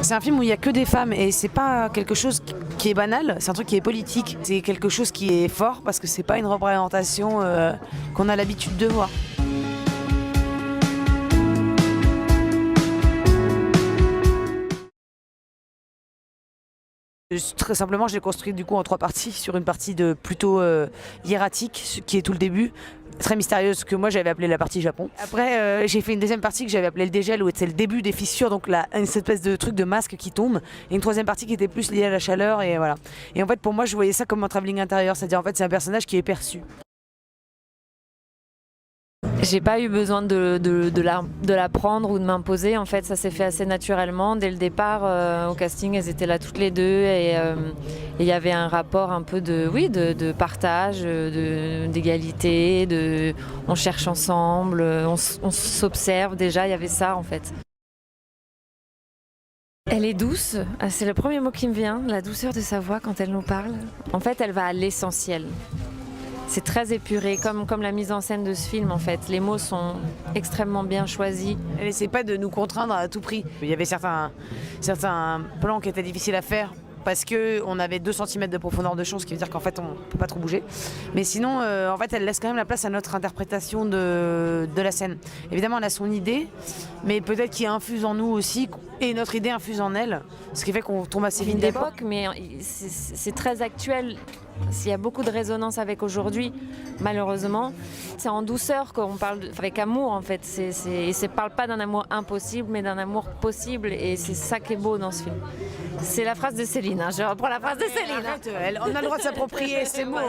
C'est un film où il n'y a que des femmes et c'est pas quelque chose qui est banal, c'est un truc qui est politique. C'est quelque chose qui est fort parce que c'est pas une représentation qu'on a l'habitude de voir. Très simplement, je l'ai construit du coup en 3 parties, sur une partie de plutôt hiératique, ce qui est tout le début, très mystérieuse, que moi j'avais appelé la partie Japon. Après, j'ai fait une deuxième partie que j'avais appelée le dégel, où c'est le début des fissures, donc une espèce de truc de masque qui tombe, et une troisième partie qui était plus liée à la chaleur, et voilà. Et en fait, pour moi, je voyais ça comme un travelling intérieur, c'est-à-dire en fait, c'est un personnage qui est perçu. J'ai pas eu besoin de la prendre ou de m'imposer. En fait, ça s'est fait assez naturellement. Dès le départ, au casting, elles étaient là toutes les deux et il y avait un rapport un peu de partage, d'égalité, on cherche ensemble, on s'observe déjà. Il y avait ça en fait. Elle est douce, c'est le premier mot qui me vient, la douceur de sa voix quand elle nous parle. En fait, elle va à l'essentiel. C'est très épuré, comme la mise en scène de ce film en fait. Les mots sont extrêmement bien choisis. Elle n'essaie pas de nous contraindre à tout prix. Il y avait certains plans qui étaient difficiles à faire parce qu'on avait 2 cm de profondeur de champ, ce qui veut dire qu'en fait on ne peut pas trop bouger. Mais sinon, en fait, elle laisse quand même la place à notre interprétation de la scène. Évidemment, elle a son idée, mais peut-être qu'il infuse en nous aussi, et notre idée infuse en elle, ce qui fait qu'on tombe assez vite d'accord. D'époque, mais c'est très actuel. Il y a beaucoup de résonance avec aujourd'hui, malheureusement. C'est en douceur qu'on parle, avec amour en fait. Et ça ne parle pas d'un amour impossible, mais d'un amour possible. Et c'est ça qui est beau dans ce film. C'est la phrase de Céline. Je reprends la phrase de Céline. Arrête, on a le droit de s'approprier ces mots.